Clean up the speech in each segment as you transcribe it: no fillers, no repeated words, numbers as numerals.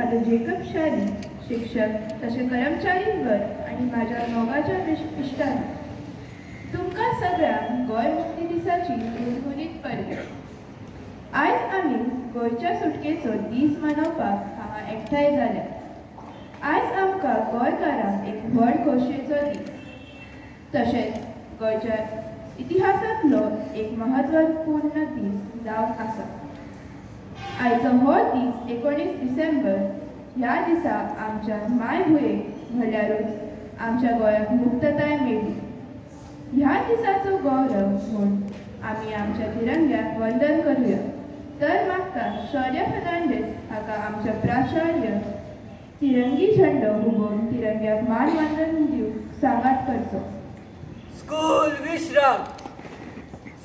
म्हाजो जेकब शारी शिक्षक तसे कर्मचारी वर्ग आणि माझ्या मोगाच्या इश्टांनी तुमकां सगळ्यांक गोंय मुक्ती दिसाची गुणगुणीत पर्या. आयज आमी गोंयच्या सुटकेचो दीस मनोवपाक हांगा एकठांय जाल्या. आयज आमकां गोंयकारांक एक व्हड खोशयेचो दीस. तशेंच गोंयच्या इतिहासांतलो एक महत्वपूर्ण दीस जावन आसा. आयचो हो दीस 19 डिसेंबर. ह्या दिसा आमच्या मायभुयेक म्हणल्यारूच आमच्या गोंयाक मुक्तताय मेळ्ळी. ह्या दिसाचो गौरव म्हूण आमी आमच्या तिरंग्याक वंदन करुया. तर मागता शौर्य फर्नांडीस हाका आमच्या प्राचार्य तिरंगी झेंडो हुबोवन तिरंग्याक मानवंदन दिवंक सांगात करचो. स्कूल विश्राम.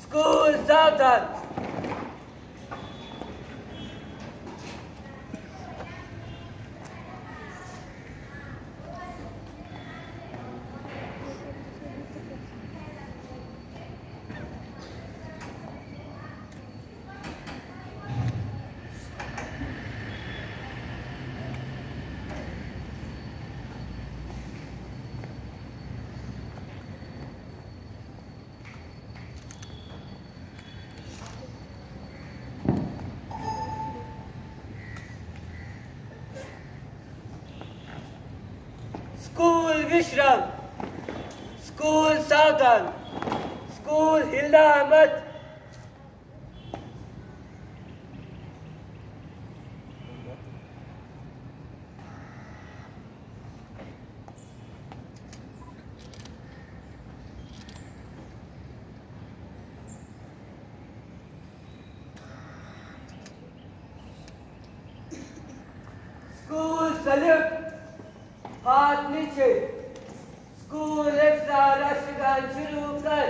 स्कूल सावधान. स्कूल विश्राम. स्कूल सावधान. स्कूल हिल्ला अहमद. School salute. हाथ नीचे. स्कूल एक्स्ट्रा राष्ट्रगान शुरू कर.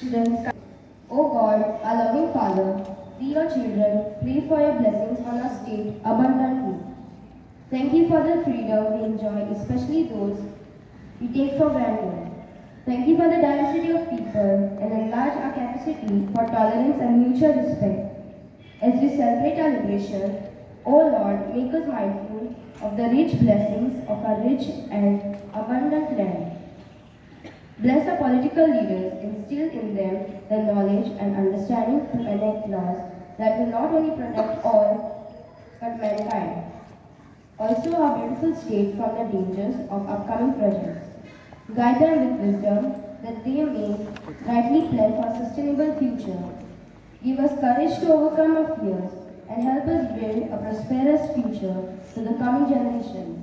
Students, O God, our loving Father, we your children pray for your blessings on our state abundantly. Thank you for the freedom we enjoy, especially those we take for granted. Thank you for the diversity of people and enlarge our capacity for tolerance and mutual respect. As we celebrate our liberation, O Lord, make us mindful of the rich blessings of our rich and abundant land. Bless our political leaders, instill in them the knowledge and understanding to enact laws that will not only protect all, but mankind. Also our beautiful state from the dangers of upcoming projects. Guide them with wisdom that they may rightly plan for a sustainable future. Give us courage to overcome our fears and help us build a prosperous future to the coming generation.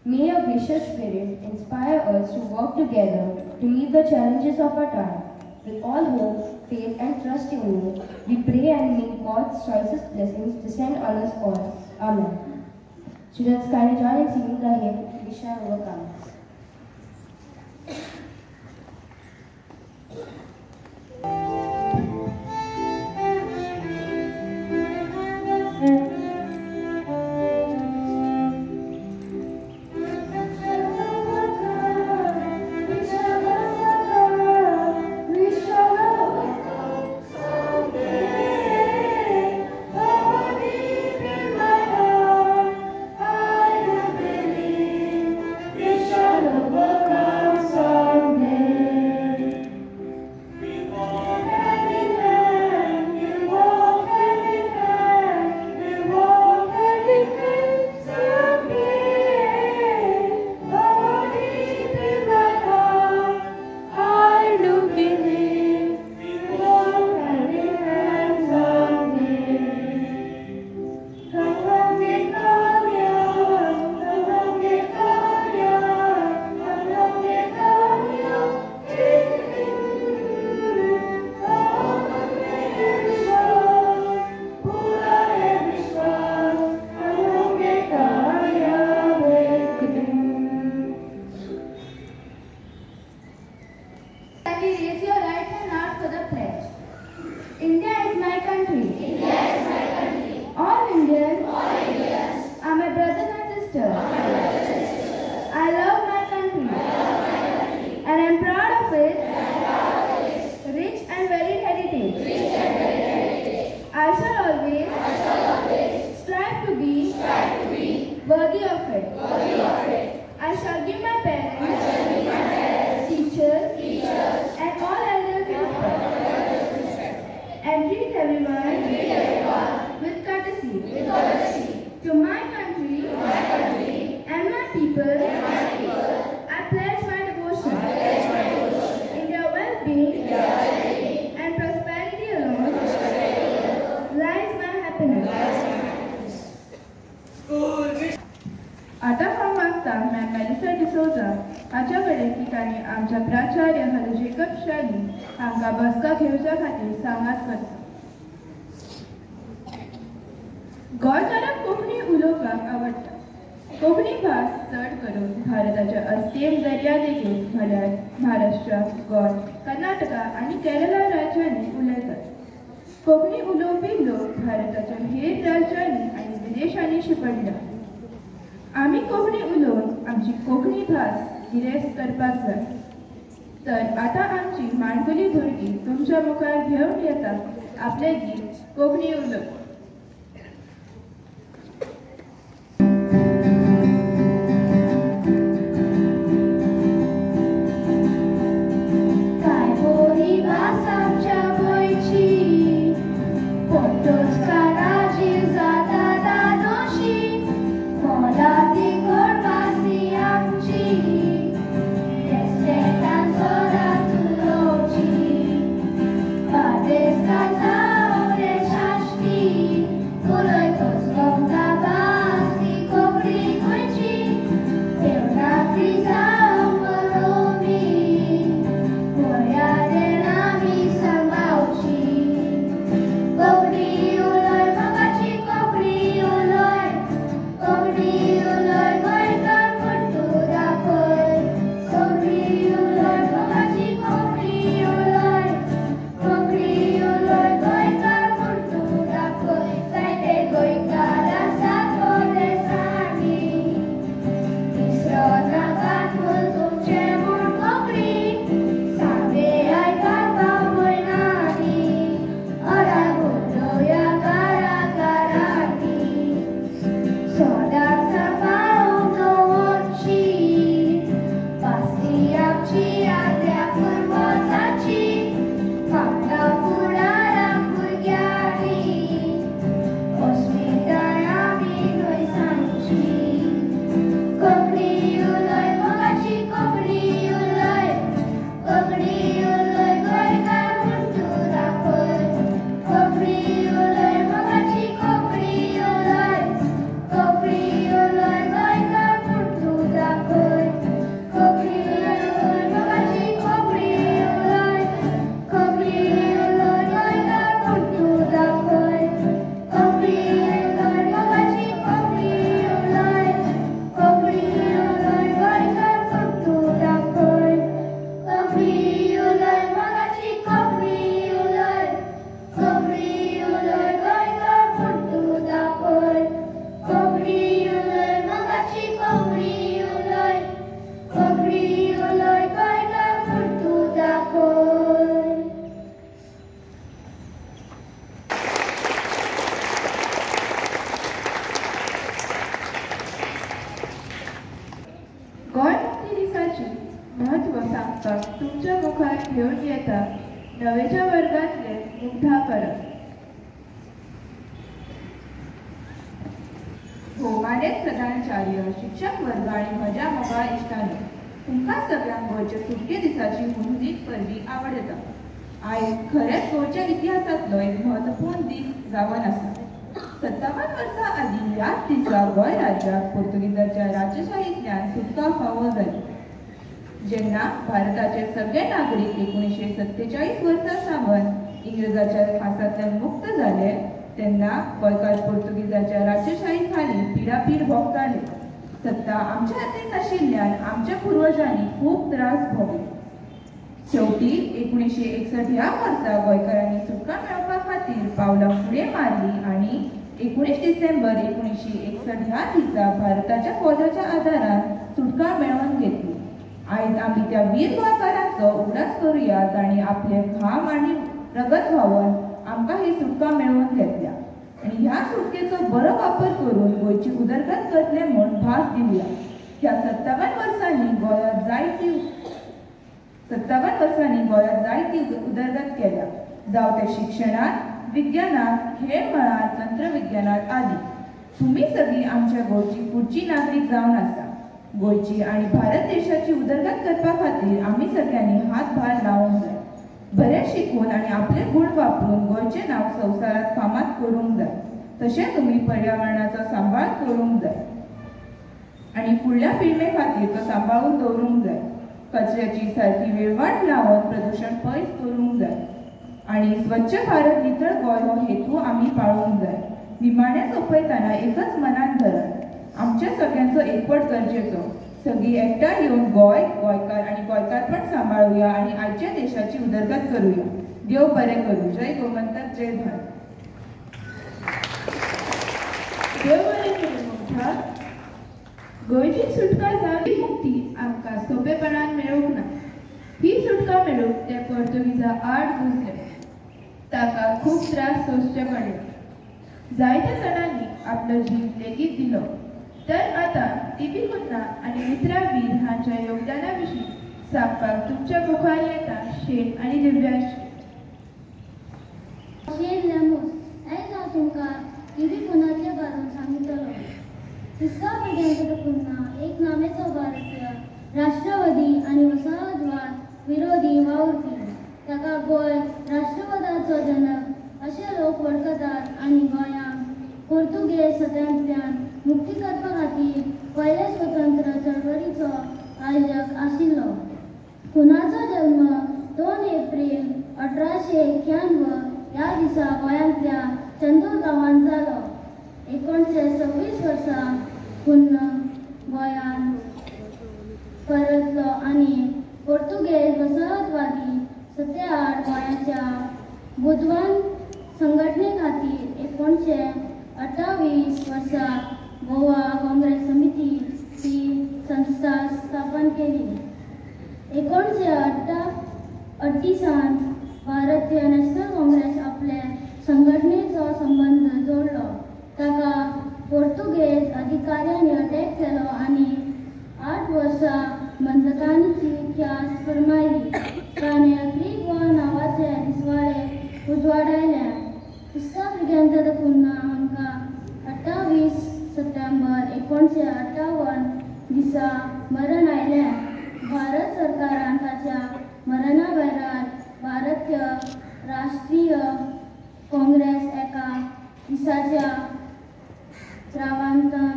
May your gracious spirit inspire us to work together to meet the challenges of our time. With all hope, faith and trust in you, we pray and may God's choicest blessings descend on us all. Amen. Students, kindly join in singing the hymn, We Shall Overcome. We shall निमित्ताने आमच्या प्राचार्य हर Jacob शाली हांकां बसका घेवच्या खातीर सांगात करता. गोंयकारांक कोंकणी उलोवपाक आवडटा. कोंकणी भास चड करून भारताच्या अस्तेम दर्यादेगेर म्हळ्यार महाराष्ट्र, गोंय, कर्नाटका आनी केरळा राज्यांनी उलयतात. कोंकणी उलोवपी लोक भारताच्या हेर राज्यांनी आनी विदेशांनी शिपडला. आमी कोंकणी उलोवन आमची कोंकणी भास गिरेस्त करपाक जाय. तर आतां आमची माणकुली भुरगीं तुमच्या मुखार घेवन येतात आपले गीत कोंकणी उलोवप. महत्व सांगपाक तुमच्या मुखार घेवन येता नवेच्या वर्गातले मुग्धा परब. भोवमानेस्त प्रधानाचार्य, शिक्षक वर्ग आणि म्हज्या मोगाळ इश्टांनो, तुमकां सगळ्यांक गोंयच्या सुटके दिसाची हुंदीक परबी आवडटा. आयज खरेंच गोंयच्या इतिहासांतलो एक म्हत्वपूर्ण दीस जावन आसा. 57 वर्सां आदीं ह्याच दिसा गोंय राज्याक पोर्तुगीजाच्या राजशाहींतल्यान सुटका फावो जाली. जेन्ना भारताचे सगळे नागरीक 1947 वर्सा सावन इंग्रजाच्या खासांतल्यान मुक्त जाले तेन्ना गोंयकार पोर्तुगीजाच्या राजशाही खाली पिडापीड भोगताले. सत्ता आमच्या हातीन नाशिल्ल्यान आमच्या पुर्वजांनी खूब त्रास भोगले. शेवटी 1961 ह्या वर्सा गोंयकारांनी सुटका मेळोवपा खातीर पावलां फुडें मारली आणि 19 डिसेंबर 1961 ह्या दिसा भारताच्या फौजाच्या आदारान सुटका मेळोवन घेतली. आयज आमी त्या वीर गोंयकारांचो उगडास करुया जाणी आपले घाम आणि रगत व्हांवून आमकां ही सुटका मेळोवन घेतल्या आणि ह्या सुटकेचो बरो वापर करून गोंयची उदरगत करतले म्हूण भास दिवया. ह्या 57 वर्सांनी गोंयांत जायती उदरगत केल्या, जावं ते शिक्षणांत, विज्ञानांत, खेळ मळांत, तंत्रविज्ञानांत आदी. तुम्ही सगळीं आमच्या गोंयची फुडची नागरीक जावन आसा. गोंयची आणि भारत देशाची उदरगत करपा खातीर आमी सगळ्यांनी हातभार लावूंक जाय. बरें शिकून आणि आपले गुण वापरून गोंयचें नांव संवसारांत फामाद करूंक जाय. तशें तुमी पर्यावरणाचो सांबाळ करूंक जाय आणि फुडल्या पिळगे खातीर तो सांबाळून दवरूंक जाय. कचऱ्याची सारकी विल्हेवाट लावन प्रदूषण पयस करूंक जाय आणि स्वच्छ भारत नितळ गोंय हो हेतू आमी पाळूंक जाय. निमाणें सोंपयतना एकच मनान धरात, आमच्या सगळ्यांचो एकवट गरजेचो. सगळीं एकठांय येवन गोंय, गोंयकार आणि गोंयकारपण सांबाळुया आणि आयच्या देशाची उदरगत करूया. देव बरें करूं. जय गोमंतक, जय भारत. देव बरें करूं. मोठा गोंयची सुटका जावची मुक्ती आमकां सोंपेपणान मेळूंक ना. ही सुटका मेळूंक ते पोर्तुगीजा आड झुजले. ताका खूब त्रास सोंसचे पडले. जायत्या जाणांनी आपलो जीव लेगीत दिलो. तर आतां टीबी कुन्ना आनी मित्रा वीर हांच्या योगदाना विशीं सांगपाक तुमच्या मुखार येता शेण आनी दिव्यांश. शेण लेमूस आयज हांव तुमकां टीबी कुन्नाचे बारान सांगतलो. तिसरा पिढ्यांचो कुन्ना एक नामेचो भारतीय राष्ट्रवादी आनी वसाहतवाद विरोधी वावुरपी. ताका गोंय राष्ट्रवादाचो जनक अशे लोक वळखतात आनी गोंयांक पोर्तुगेज सत्यांतल्यान मुक्ती करपा खातीर पयले स्वतंत्र चळवळीचो आयोजक आशिल्लो. कुन्नाचो जल्म 2 एप्रील 1891 ह्या दिसा गोंयांतल्या चंदूर गांवांत जालो. 1926 वर्सा कुन्न गोंयांत परतलो आनी पोर्तुगेज वसाहतवादी सत्तेआड गोंयाच्या बुदवान संघटने खातीर 1928 वर्सा गोवा काँग्रेस समिती ही संस्था स्थापन केली. 1938 भारतीय नॅशनल काँग्रेस आपल्या संघटनेचो संबंध जोडलो. ताका पोर्तुगेज अधिकाऱ्यांनी अटॅक केलो आनी 8 वर्सां बंदकांची ख्यास्त फर्मायली. ताणें फ्री गोवा नांवाचे दिसवाडे उजवाडायल्या. तिसऱ्या पिढ्यांचो कुन्ना आमकां 28 सप्टेंबर 1958 दिसा मरण आयलें. भारत सरकारान ताच्या मरणा वेळार भारतीय राष्ट्रीय काँग्रेस एका दिसाच्या रावांतन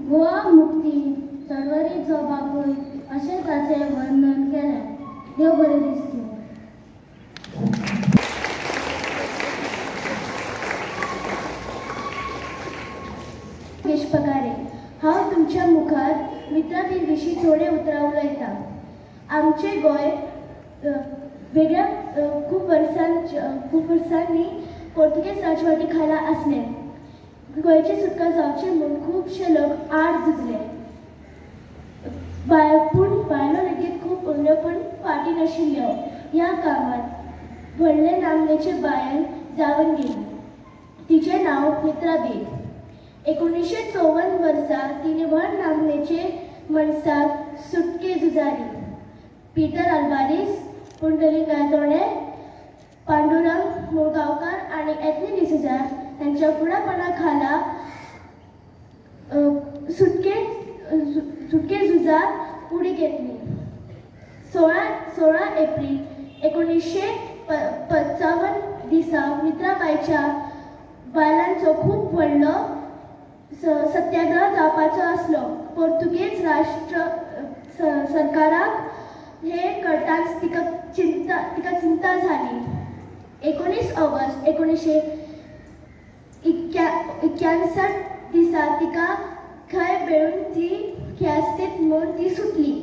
गोवा मुक्ती चळवळीचो बापूय अशें ताचें वर्णन केलें. देव बरें दीस दिवं. पगारे हांव तुमच्या मुखार मित्राबीर विशीं थोडे उतरां उलयतां. आमचे गोंय वेगळ्या खूब वर्सांनी पोर्तुगेज राजवटी खाला आसलें. गोंयची सुटका जावची म्हूण खुबशे लोक आड झुजले. पूण बायलो लेगीत खूब उरल्यो पूण फाटी नाशिल्ल्यो. ह्या कामात व्हडले नामनेचे बायल जावन गेली. तिचें नांव मित्राबीर. 1954 वर्सा तिने व्हड नामनेचे मनशाक सुटके झुजारी. पीटर आल्वारीस, पुंडलिक गायतोणे, पांडुरंग मुळगांवकार आणि एथनी डिसूजा यांच्या फुडापणा खाला सुटके झुजात उडी घेतली. 16 एप्रिल 1955 दिसा मित्राबाईच्या बायलांचो खूब व्हडलो सत्याग्रह जावपाचो आसलो. पोर्तुगेज राष्ट्र सरकाराक हे कळटाच तिका चिंता जाली. 19 ऑगस्ट 1961 दिसा तिका खंय मेळून ती ख्यास्तेत म्हूण ती सुटली.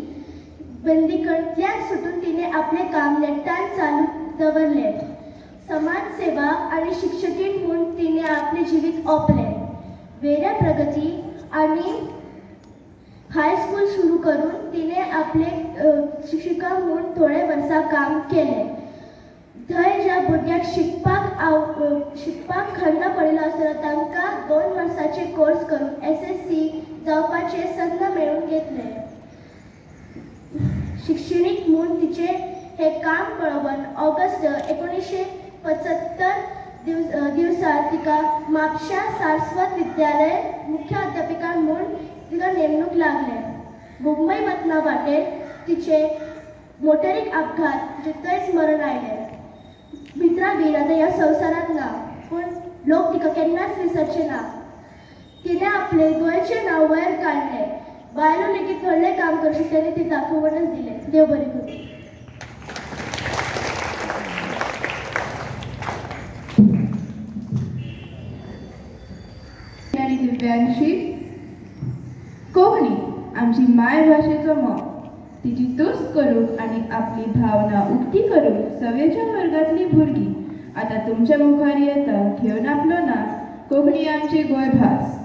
बंदीकडेंतल्यान सुटून तिने आपले काम नेटान चालू दवरले. समाज सेवा आणि शिक्षकीण म्हूण तिने आपले जिवीत ओंपले. वेऱ्या प्रगती आणि हायस्कूल सुरू करून तिने आपले शिक्षिका म्हूण थोडे वर्सां काम केले. थंय ज्या भुरग्यांक शिकपाक खंड पडिल्लो आसलो तांकां 2 वर्सांचे कोर्स करून SSC जावपाचे संद मेळून घेतले. शिक्षणीक म्हूण तिचे हे काम पळोवन ऑगस्ट 1975 दिवसा तिका म्हापशा सारस्वत विद्यालय मुख्याध्यापिका म्हूण तिका नेमणूक लागले. मुंबई वतना वाटेर तिचे मोटरीक अपघात थंयच मरण आयलें. मित्राबीर आतां ह्या संवसारांत ना पूण लोक तिका केन्नाच विसरचे ना. तिने आपले गोंयचें नांव वयर काडलें. बायलो लेगीत व्हडलें काम करून त्याने ती दाखोवणच दिले. देव बरें करूं. आणि दिव्यांशी कोंकणी आमची मायभाशेचो मोग तिची तुस्त करूंक आणि आपली भावना उक्ती करूंक सवेच्या वर्गातली भुरगीं आता तुमच्या मुखार येता घेवन आपलो नाच कोंकणी आमची गोंयभास.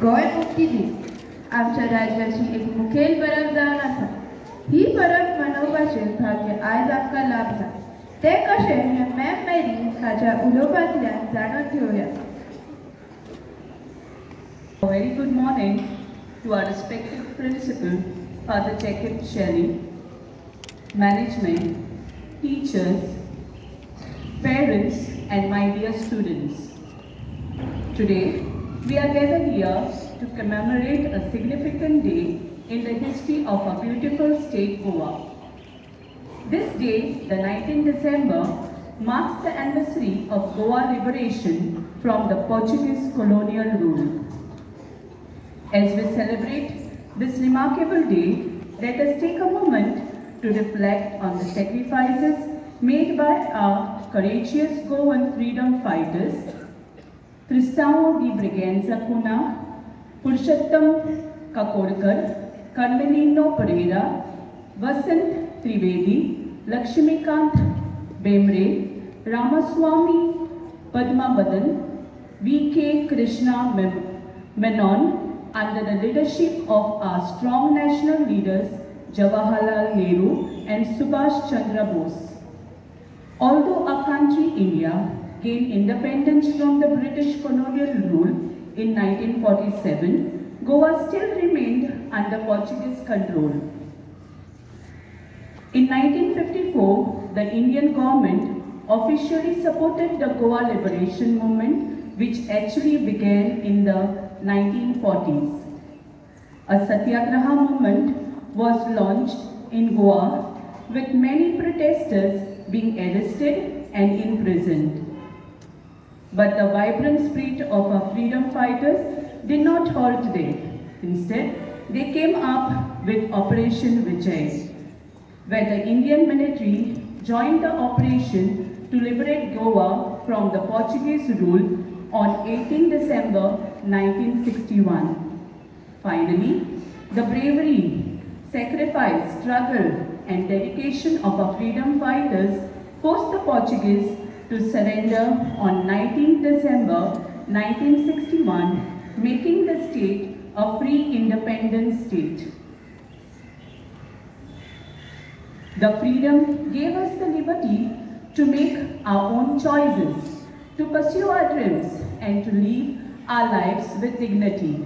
गोंय मुक्ती दीस आमच्या राज्याची एक मुखेल परब जावन आसा. ही परब मनोवपाचे भाग्य आयज आमकां लाभला. ते कशें हें मॅम मेरी हाच्या उलोवपांतल्यान जाणून घेवया. A very good morning to our respected principal, Father Jacob Shelley, management, teachers, parents, and my dear students. Today, we are gathered here to commemorate a significant day in the history of our beautiful state Goa. This day, the 19th December, marks the anniversary of Goa liberation from the Portuguese colonial rule. As we celebrate this remarkable day, let us take a moment to reflect on the sacrifices made by our courageous Goan freedom fighters, Cristão de Bragança Cunha, Purushottam Kakodkar, Carmelino Pereira, Vasant Trivedi, Lakshmikant Bemre, Ramaswamy Padma Badan, V.K. Krishna Menon, under the leadership of our strong national leaders Jawaharlal Nehru and Subhash Chandra Bose. Although our country, India, gained independence from the British colonial rule in 1947, Goa still remained under Portuguese control. In 1954, the Indian government officially supported the Goa liberation movement, which actually began in the 1940s. A satyagraha movement was launched in Goa, with many protesters being arrested and imprisoned. But the vibrant spirit of our freedom fighters did not halt there. Instead, they came up with Operation Vijay, where the Indian military joined the operation to liberate Goa from the Portuguese rule on 18 December 1961. Finally, the bravery, sacrifice, struggle, and dedication of our freedom fighters forced the Portuguese to surrender on 19 December 1961, making the state a free independent state. The freedom gave us the liberty to make our own choices, to pursue our dreams, and to live our lives with dignity.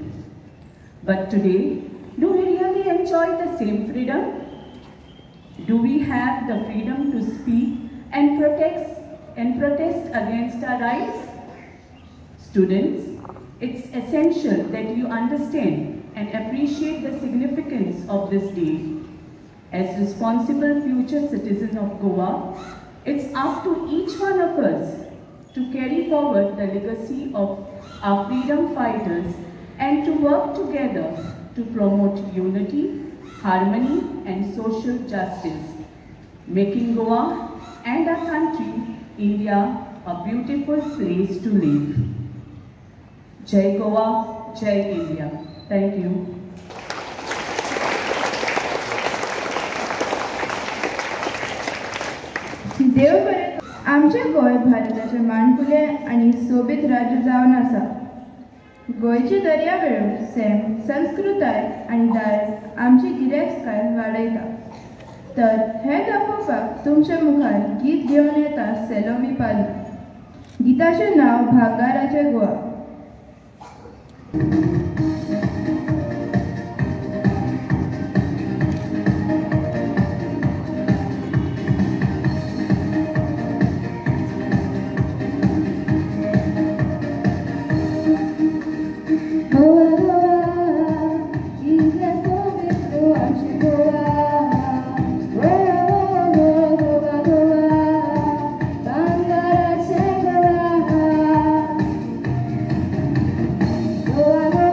But today, do we really enjoy the same freedom? Do we have the freedom to speak and protest against our rights? Students, it's essential that you understand and appreciate the significance of this day. As responsible future citizens of Goa, it's up to each one of us to carry forward the legacy of our freedom fighters and to work together to promote unity, harmony, and social justice, making Goa and our country, India, a beautiful place to live. Jai Goa, Jai India. Thank you. देव बरें आमचे गोंय भारताचे माणकुले आनी सोबीत राज्य जावन आसा. गोंयची दर्यावेळो Sam संस्कृताय आनी दायज आमची गिरेस्तकाय वाडयता. तर हें दाखोवपाक तुमचे मुखार गीत घेवन येता सेलोमी पाली. गिताचें नांव भांगाराचे गोवा. Goa,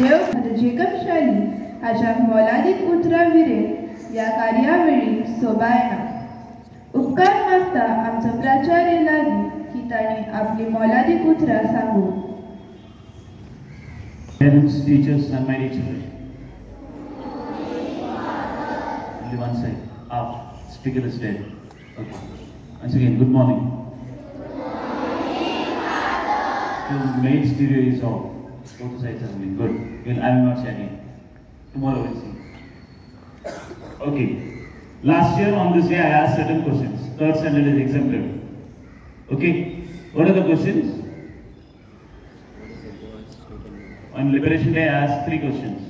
देव जेकब शाली हाच्या मोलादीक उतरां विरें ह्या कार्यावळीक सोबायना. उपकार मागता आमचो प्राचार्य लागीं की ताणें आपली मोलादीक उतरां सांगूं. Parents, teachers, and my dear children. Only one side. Up. Speaker is dead. Okay. Once again, good morning. The main stereo is off. Both sides are moving. Good. Well, I will not share it. Tomorrow we'll see. Okay. Last year on this day I asked certain questions. Third standard is exempted. Okay. What are the questions? On Liberation Day I asked 3 questions.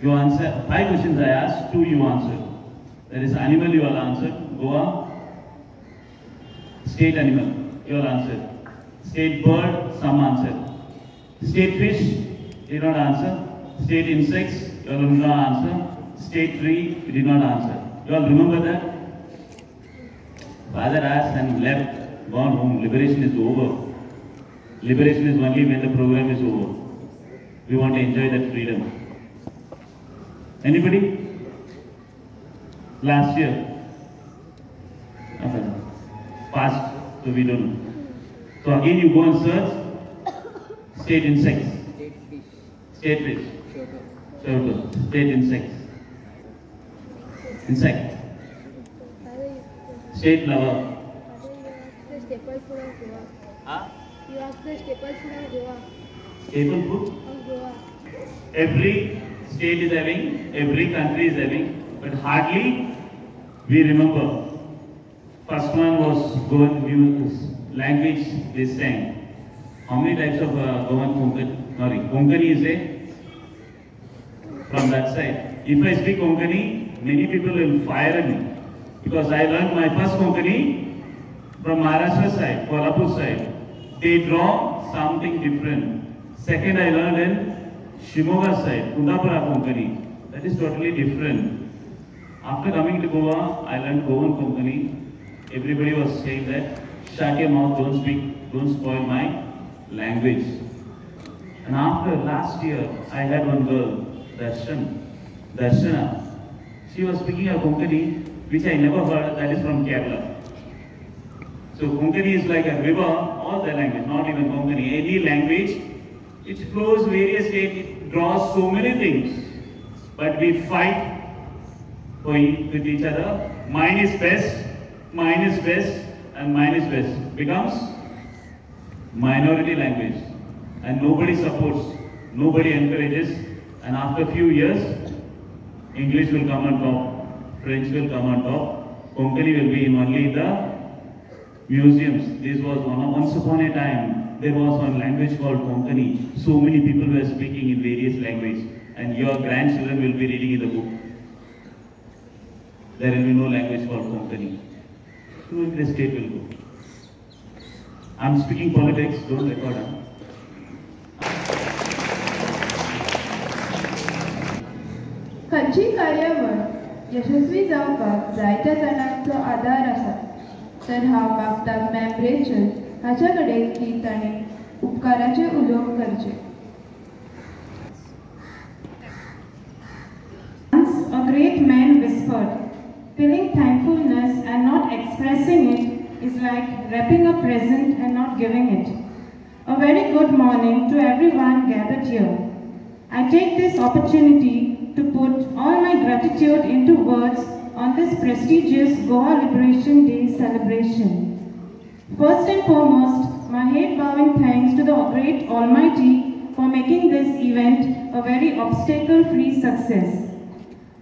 You answer 5 questions I asked, 2 you answered. There is animal you all answered. Goa. State animal you all answered. State bird, some answered. State fish, you did not answer. State insects, you all did not answer. State tree, you did not answer. You all remember that? Father asked and left, gone home. Liberation is over. Liberation is only when the program is over. We want to enjoy that freedom. Anybody? Last year? Okay. Past, so we don't know. So again you go and search state insects. State fish. Turtle. State insects. Insect. State lover. Huh? You ask the staple food of Goa. Staple food? Of Goa. Every state is having, every country is having, but hardly we remember. First one was Goan language this time. How many types of Goan Konkani? Sorry, Konkani is a from that side. If I speak Konkani, many people will fire me because I learned my first Konkani from Maharashtra side, Kolhapur side. They draw something different. Second, I learned in Shimoga side, Kundapura Konkani. That is totally different. After coming to Goa, I learned Goan Konkani. Everybody was saying that, shut your mouth, don't speak, don't spoil my language. And after last year, I had one girl, Darshana. She was speaking a Konkani, which I never heard, that is from Kerala. So Konkani is like a river, all the language, not even Konkani, any language, it flows various states, it draws so many things. But we fight with each other. Mine is best, and mine is best. Becomes minority language. And nobody supports, nobody encourages. And after a few years, English will come on top, French will come on top, Konkani will be in only the museums. This was once upon a time, there was one language called Konkani. So many people were speaking in various languages, and your grandchildren will be reading in the book. There will be no language called Konkani. So the state will go. I'm speaking politics, don't record. खंयची कार्यावळ यशस्वी जावपाक जायत्या जाणांचो आदार आसा, तर हांव मागता मॅम रेचल हाच्या कडेन की ताणें उपकाराचे उलोवप करचें. expressing it is like wrapping a present and not giving it. A very good morning to everyone gathered here. I take this opportunity to put all my gratitude into words on this prestigious Goa Liberation Day celebration. First and foremost, my head-bowing thanks to the great Almighty for making this event a very obstacle-free success.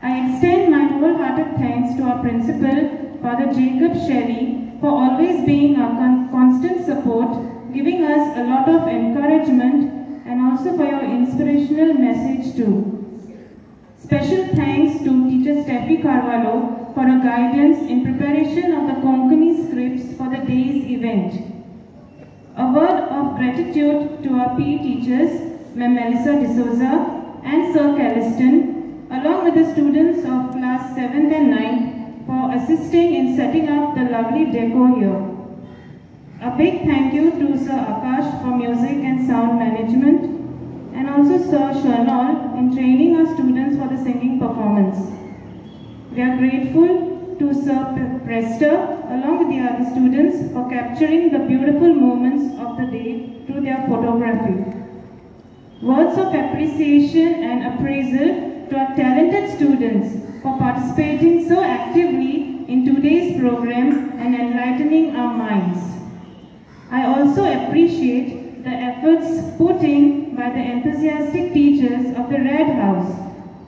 I extend my wholehearted thanks to our principal, Father Jacob Shelley, for always being our constant support, giving us a lot of encouragement and also for your inspirational message too. Special thanks to teacher Steffi Carvalho for her guidance in preparation of the Konkani scripts for the day's event. A word of gratitude to our PE teachers, Ms. Melissa D'Souza and Sir Calliston, along with the students of class 7th and 9th for assisting in setting up the lovely decor here. A big thank you to Sir Akash for music and sound management, and also Sir Shernal in training our students for the singing performance. We are grateful to Sir Prester along with the other students for capturing the beautiful moments of the day through their photography. Words of appreciation and appraisal to our talented students for participating so actively in today's program and enlightening our minds. I also appreciate the efforts put in by the enthusiastic teachers of the Red House,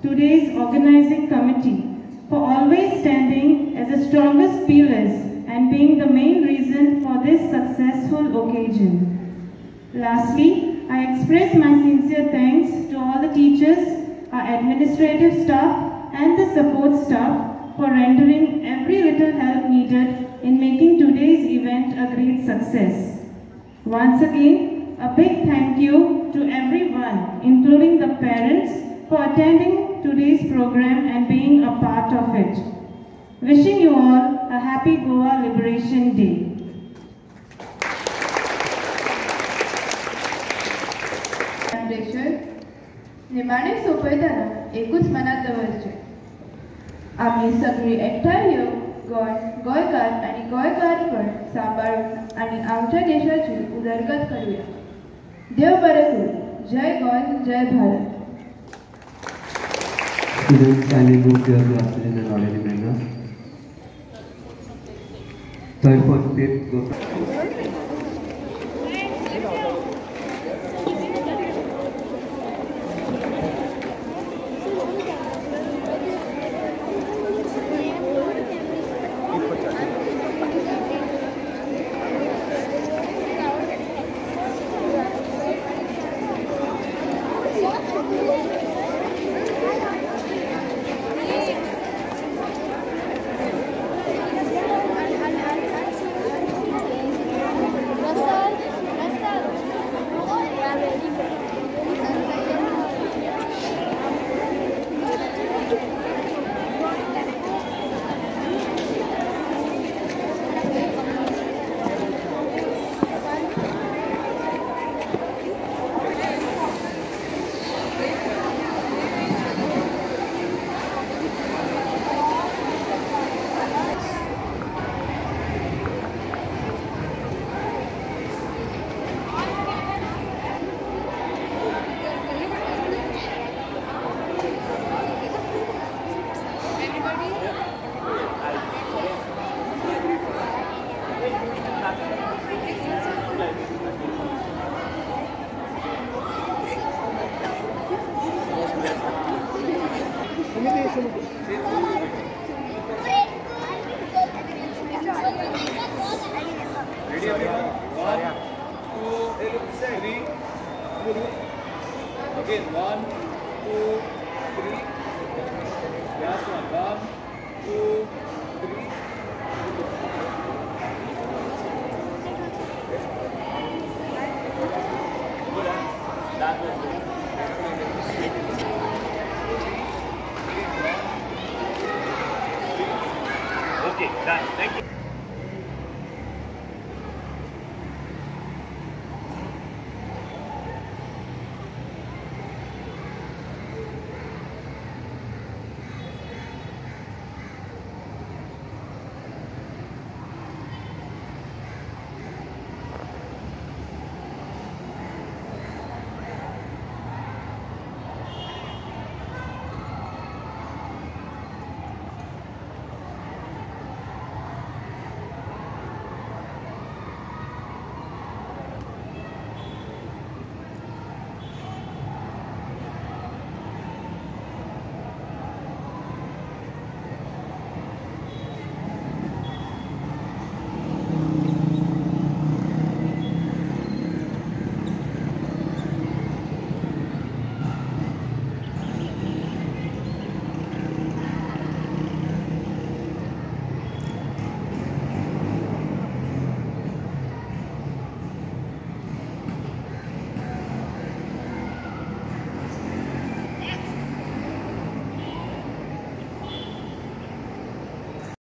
today's organizing committee, for always standing as the strongest pillars and being the main reason for this successful occasion. Lastly, I express my sincere thanks to all the teachers, our administrative staff and the support staff for rendering every little help needed in making today's event a great success. Once again, a big thank you to everyone, including the parents, for attending today's program and being a part of it. Wishing you all a happy Goa Liberation Day. निमाणे सोपयताना एकूच मनात दवरचे. आम्ही सगळी एकठांय येवन गोंयकार आनी गोंयकारपण सांबाळून आनी आमच्या देशाची उदरगत करूया. देव बरें करूं. जय गोंय, जय Bharat. Students, kindly move to your classes in an orderly manner. Third, fourth, fifth, go. Ready everyone? 1, 2, 3. Again, 1, 2, 3. Last one. 1, 2, 3. Okay, done. Thank you.